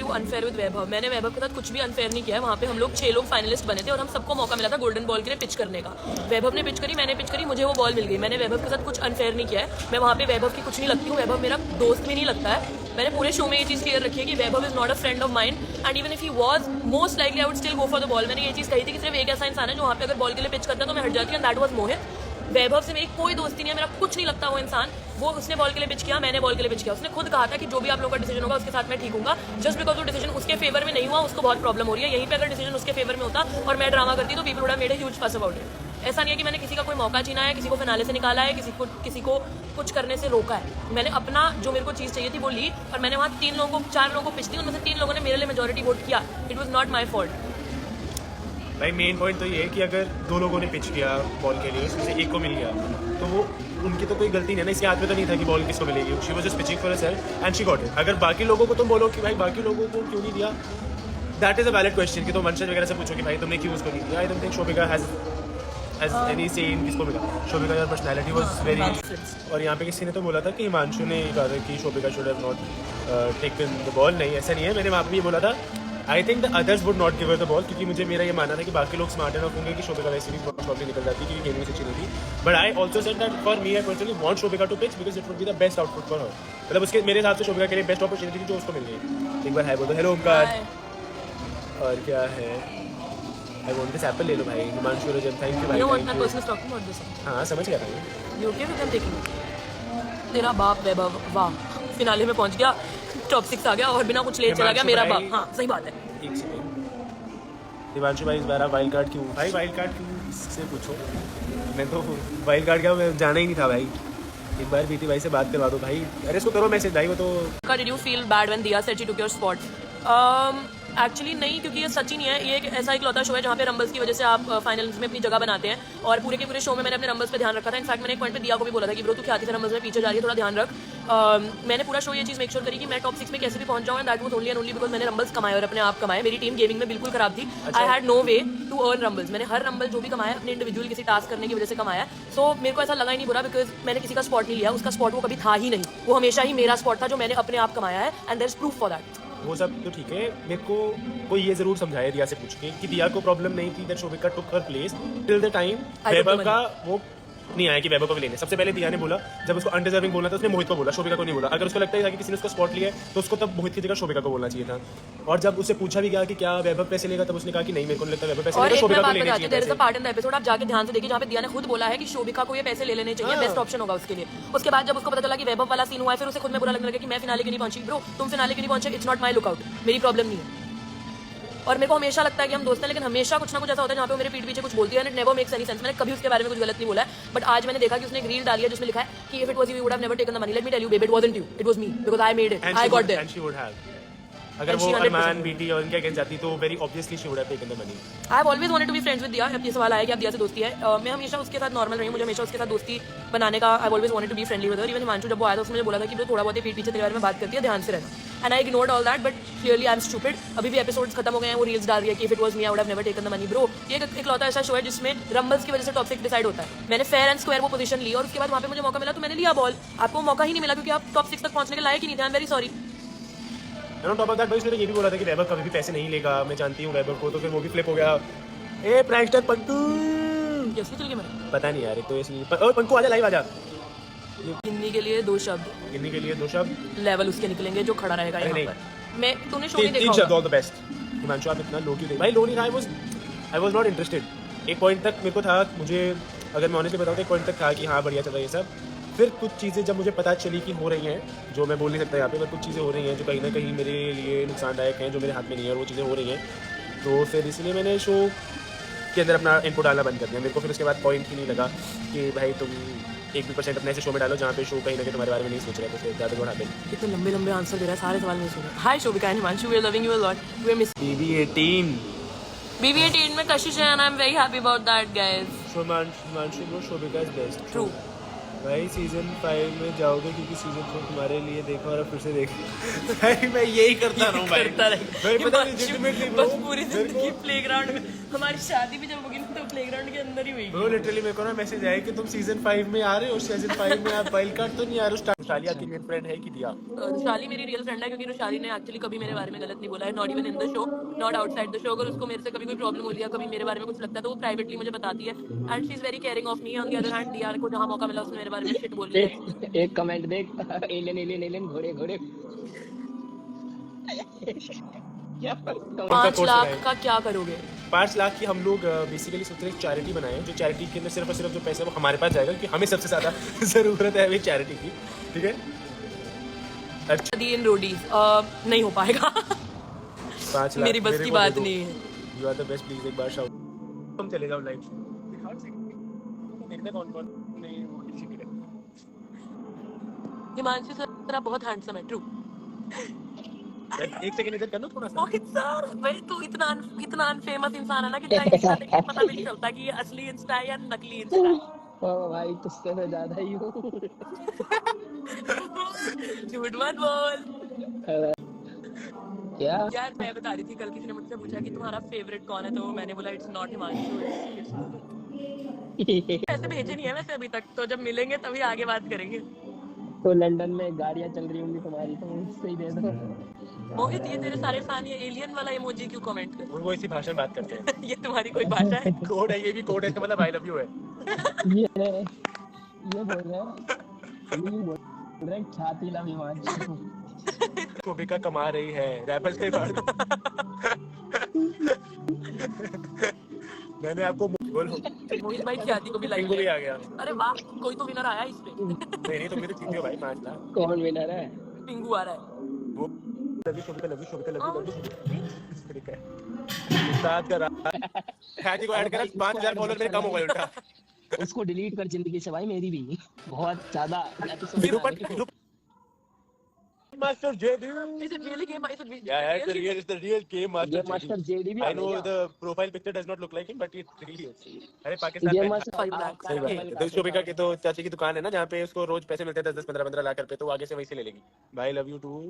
को unfair with वैभव। मैंने वैभव के साथ कुछ भी अनफेयर नहीं किया है। वहाँ पे हम लोग 6 लोग फाइनलिस्ट बने थे और हम सबको मौका मिला था गोल्डन बॉल के लिए पिच करने का। वैभव ने पिच करी, मैंने पिच करी, मुझे वो बॉल मिल गई। मैंने वैभव के साथ कुछ अनफेयर नहीं किया है। मैं वहाँ पे वैभव की कुछ नहीं लगती हूँ, वैभव मेरा दोस्त भी नहीं लगता है। मैंने पूरे शो में ये चीज़ क्लियर रखी है कि Vaibhav is not a friend of mind and even if he was most likely I would still go for the ball. मैंने ये चीज़ कही थी कि सिर्फ एक ऐसा इंसान है जो वहाँ पे अगर बॉल के लिए पिच करता है तो मैं हट जाती हूँ, एंड दैट वाज मोहित। वैभव से मेरी कोई दोस्ती नहीं है, मेरा कुछ नहीं लगता वो इंसान। वो उसने बॉल के लिए पिच किया, मैंने बॉल के लिए पिच किया। उसने खुद कहा था कि जो भी आप लोगों का डिसीजन होगा उसके साथ मैं ठीक हूँ। जस्ट बिकॉज वो डिसीजन उसके फेवर में नहीं हुआ, उसको बहुत प्रॉब्लम हो रही है। यहीं पे अगर डिसीजन उसके फेवर में होता और मैं ड्रामा करती तो people would have made a huge फस अबाउट इट। ऐसा नहीं है कि मैंने किसी का कोई मौका छीना है, किसी को फिनाले से निकाला है, किसी को कुछ करने से रोका है। मैंने अपना जो मेरे को चीज़ चाहिए थी वो ली और मैंने वहाँ 4 लोगों को पिच दी, उनमें से 3 लोगों ने मेरे लिए मेजोरिटी वोट किया। It was not my fault. भाई मेन पॉइंट तो ये है कि अगर 2 लोगों ने पिच किया बॉल के लिए, उसमें से एक को मिल गया तो वो उनकी तो कोई गलती नहीं है ना। इसके हाथ में तो नहीं था कि बॉल किसको मिलेगी। She was just pitching for herself and she got it. अगर बाकी लोगों को तुम बोलो कि भाई बाकी लोगों को क्यों नहीं दिया, that is a valid question कि तुम वंशज वगैरह से पूछो कि भाई तुमने क्यों उसको नहीं दिया। I don't think Shobhika has any से इन किसको मिला। Shobhika your personality was very. और यहाँ पे किसी ने तो बोला था कि हिमांशु ने कहा था कि Shobhika should have not taken the ball. नहीं, ऐसा नहीं है। मैंने वहाँ पे ये बोला था I think the others would not give her the ball, क्योंकि मुझे मेरा ये मानना था कि बाकी लोग स्मार्ट एनफ होंगे कि शोभिका वैसे भी प्रॉब्लम निकल जाती क्योंकि गेमिंग से अच्छी नहीं थी। But I also said that for me I personally want Shobhika to pitch because it would be the best output for her. मतलब उसके मेरे हिसाब से शोभिका के लिए बेस्ट अपॉर्चुनिटी थी जो उसको मिल गई। एक बार हाय बोल दो। हेलो ओमकार। और क्या है, आई वांट दिस एप्पल ले लो भाई। हिमांशु रजन थैंक यू भाई। हाँ समझ गया भाई। You okay with them taking? तेरा बाप वैभव वाह फिनाले में पहुंच गया, टॉप 6 आ गया और बिना कुछ ले चला गया मेरा बाप। हाँ सही बात है। एक सेकंड हिमांशु भाई, इस बार आप वाइल्ड कार्ड क्यों? भाई वाइल्ड कार्ड क्यों इससे पूछो। मैं तो वाइल्ड कार्ड क्या, मैं जाना ही नहीं था भाई। एक बार बीटी भाई से बात करवा दो भाई। अरे इसको करो मैसेज भाई। वो तो did you feel bad when Diya said she took your spot? Actually नहीं, क्योंकि ये सच ही नहीं है। ये एक ऐसा इकलौता शो है जहाँ पे रंबल्स की वजह से आप फाइनल्स में अपनी जगह बनाते हैं और पूरे के पूरे शो में मैंने अपने रंबल्स पे ध्यान रखा था। इनफैक्ट मैंने एक पॉइंट पे दिया को भी बोला था कि ब्रो तू क्या थी रंबल्स में पीछे जा रही है, थोड़ा ध्यान रख। मैंने पूरा शो ये चीज़ मेक श्योर करी कि मैं टॉप 6 में कैसे भी पहुंच जाऊँ, and that was only and only because मैंने रंबल्स कमाए और अपने आप कमाए। मेरी टीम गेमिंग में बिल्कुल खराब थी। I had no way to earn rumbles. मैंने हर रंबल जो भी कमाया अपने इंडिविजुअल किसी टास्क करने की वजह से कमाया। सो मेरे को ऐसा लगा ही नहीं बुरा बिकॉज मैंने किसी का स्पॉट नहीं लिया। उसका स्पॉट वो कभी था ही नहीं, वो हमेशा ही मेरा स्पॉट था जो मैंने अपने आप कमाया है, and there is proof for that. वो सब तो ठीक है। मेरे को कोई ये जरूर समझाया दिया से पूछ के कि दिया को प्रॉब्लम नहीं थी that Shobhika took her place till the time Vaibhav का वो नहीं आया कि वैभव को भी लेने। सबसे पहले दिया ने बोला, जब उसको अनडिजर्विंग बोलना था उसने मोहित को बोला, शोभिका को नहीं बोला। अगर उसको लगता है कि किसी ने उसको स्पॉट लिया है तो उसको तब मोहित की जगह शोभिका को बोलना चाहिए था। और जब उससे पूछा भी गया कि क्या वैभव पैसे लेगा, तब उसने कहा कि नहीं मेरे को नहीं लगता वैभव पैसे लेगा, शोभिका को लेने चाहिए। There is a part in the episode, आप जाके ध्यान से देखिए, जहाँ पे दिया ने खुद बोला है कि शोभिका को ये पैसे ले लेने चाहिए, बेस्ट ऑप्शन होगा उसके लिए। उसके बाद जब उसको पता चला कि वैभव वाला सीन हुआ है, फिर उसे खुद में बुरा लगने लगा कि मैं फिनाले के नहीं पहुंची। ब्रो तुम फिनाले के नहीं पहुंचे, इट्स नॉट माई लुकआउट, मेरी प्रॉब्लम नहीं है। और मेरे को हमेशा लगता है कि हम दोस्त हैं, लेकिन हमेशा कुछ ना कुछ ऐसा होता है जहाँ पे वो मेरे पीठ पीछे कुछ बोलती है, and it never makes any sense. मैंने कभी उसके बारे में कुछ गलत नहीं बोला है, बट आज मैंने देखा कि उसने एक रील डाली है जिसमें लिखा है कि if it was you would have never taken the money. Let me tell you baby, it wasn't you, it was me because I made it, I got there. And she would have, अगर वो अरमान बीटी और इनके against जाती तो very obviously she would have taken the money. I have always wanted to be friends with Diya. अब ये सवाल आया कि आप दिया से दोस्ती है, मैं हमेशा उसके साथ नॉर्मल रही हूँ, मुझे हमेशा उसके साथ दोस्ती बनाने का I have always wanted to be friendly with her. Even Himanshu जब वो आया था उसने मुझे बोला था कि वो थोड़ा बहुत ही पीठ पीछे तेरे बारे में बात करती है, ध्यान से रहना, and I ignored all that, but clearly I am stupid. अभी भी एपिसोड्स खत्म हो गए हैं, वो रील्स डाल रही है कि if it was me I would have never taken the money. Bro ये एक इकलौता ऐसा शो है जिसमें रंबल्स की वजह से टॉप 6 डिसाइड होता है। मैंने फेयर एंड स्क्वायर वो पोजीशन ली और उसके बाद वहाँ पे मुझे मौका मिला तो मैंने लिया बॉल। आपको मौका ही नहीं मिला क्योंकि आप टॉप 6 तक पहुंचने के लायक ही नहीं थे। आई am very sorry. On top of that भाई उसने ये भी बोला था कि वैभव कभी भी पैसे नहीं लेगा, मैं जानती हूँ वैभव को, तो फिर वो भी फ्लिप हो गया। ए प्रैंकस्टर पंकु कैसे चल गया मेरा पता नहीं यार, एक तो इसलिए ओ पंकु आजा लाइव आजा। गिनने के लिए 2 शब्द, गिनने के लिए 2 शब्द लेवल उसके निकलेंगे जो खड़ा रहेगा यहाँ पर। मैं तूने शो नहीं देखा 3 शब्द ऑल द बेस्ट। हिमांशु आप इतना लो क्यों देख भाई? लो नहीं था, आई वाज नॉट इंटरेस्टेड। एक पॉइंट तक मेरे को था, मुझे अगर मैं ऑनेस्टली बताऊँ तो एक पॉइंट तक था कि हाँ बढ़िया चल रहा है ये सब। फिर कुछ चीज़ें जब मुझे पता चली कि हो रही हैं, जो मैं बोल नहीं सकता यहाँ पे, पर कुछ चीज़ें हो रही हैं जो कहीं ना कहीं मेरे लिए नुकसानदायक हैं, जो मेरे हाथ में नहीं है, और वो चीज़ें हो रही हैं, तो फिर इसलिए मैंने शो के अंदर अपना इनपुट डालना बंद कर दिया। मेरे को फिर उसके बाद पॉइंट ही नहीं लगा कि भाई तुम 1% अपने ऐसे शो में डालो जहाँ पे शो कहीं ना कहीं तुम्हारे बारे में नहीं सोच रहे, तो फिर ज़्यादा जोड़ हाथ। इतने लंबे लंबे आंसर दे रहा है, सारे सवाल नहीं सुने। Hi Shobhika and Himanshu, we are loving you a lot, we are missing BB18 में कशिश है and I am very happy about that guys. So Himanshu bro Shobhika is best. True भाई सीजन 5 में जाओगे क्योंकि सीजन 4 तुम्हारे लिए देखा और फिर से देखा। भाई मैं यही करता रहूं भाई, भाई पता नहीं लेजिटिमेटली ब्रो, बस पूरी जिंदगी प्लेग्राउंड में। हमारी शादी भी जब होगी तो प्लेग्राउंड के अंदर ही हुई। ब्रो लिटरली मेरे को ना मैसेज आया कि तुम सीजन 5 में आ रहे हो, सीजन 5 में आप वाइल्ड कार्ड तो नहीं आ रहे हो। रुशाली आपकी रियल फ्रेंड है कि दिया? रुशाली मेरी रियल फ्रेंड है क्योंकि रुशाली ने एक्चुअली कभी मेरे बारे में गलत नहीं बोला है, not even in the show, not outside the show. अगर उसको मेरे से कभी कोई प्रॉब्लम हो रही है, कभी मेरे बारे में कुछ लगता है तो वो प्राइवेटली मुझे बताती है, and she is very caring of me. On the other hand दिया को जहां मौका मिला उसने मेरे बारे में शिट बोली है। एक कमेंट देख, एलियन एलियन एलियन घोड़े घोड़े। क्या फर्क 5 लाख का क्या करोगे? 5 लाख की हम लोग बेसिकली सोच रहे हैं चैरिटी बनाए, जो चैरिटी के अंदर सिर्फ और सिर्फ जो पैसा है वो हमारे पास जाएगा, क्योंकि हमें सबसे ज्यादा जरूरत है अभी चैरिटी की, ठीक है? अच्छा, दी इन रोडीज नहीं हो पाएगा। 5 लाख मेरी बस मेरे की को बात दे दो। नहीं है। You are the best, please एक बार शाउट। तुम चले जाओ लाइव। देखते कौन कौन नहीं वो किसी के लिए। हिमांशु सर आप बहुत हैंडसम है, ट्रू। एक सेकंड इधर कर लो थोड़ा सा। मोहित सर भाई तू इतना अनफेमस इंसान है ना कि टाइम के साथ एक पता भी नहीं चलता कि ये असली इंस्टा है या नकली इंस्टा है। ओ भाई तुझसे मैं ज्यादा ही हूँ। झूठ मत बोल। क्या यार मैं बता रही थी, कल किसी ने मुझसे पूछा कि तुम्हारा फेवरेट कौन है, तो मैंने बोला इट्स नॉट हिमांशु, पैसे भेजे नहीं है वैसे अभी तक, तो जब मिलेंगे तभी आगे बात करेंगे। तो लंदन में गाड़ियां चल रही होंगी तुम्हारी, तो उससे ही दे दो। मोहित ये तेरे सारे फैन ये एलियन वाला इमोजी क्यों कमेंट कर? वो इसी भाषा में बात करते हैं। ये तुम्हारी कोई भाषा है? कोड है, ये भी कोड है, इसका मतलब आई लव यू है। ये बोल रहे हैं छाती लव हिमांशु। शोभिका कमा रही है रैपर से बात। मैंने आपको बोलो मोहित भाई ख्याति को भी लाइक पिंगू भी आ गया। अरे वाह, कोई तो विनर आया इस पे। नहीं तुम मेरे जीते हो भाई 5 लाख। कौन विनर है? पिंगू आ रहा है। वो शोभिका लव यू ठीक है। उस्ताद का ख्याति को ऐड करा, 5000 फॉलोअर मेरे कम हो गए उल्टा। उसको डिलीट कर जिंदगी से भाई, मेरी भी बहुत ज्यादा। Master JD. Is it really game? Is it Yeah, it's the real game Master ये मास्टर जेडी भी I know the profile picture does not look like him, but it really is. अरे ये पाकिस्तान में मास्टर 5 लाख। सही बात है। तो शोभिका की तो चाची की दुकान है ना, जहाँ पे उसको रोज पैसे मिलते हैं 10-10 15-15 लाख रुपए, तो आगे से वहीं से ले लेगी। भाई लव यू टू।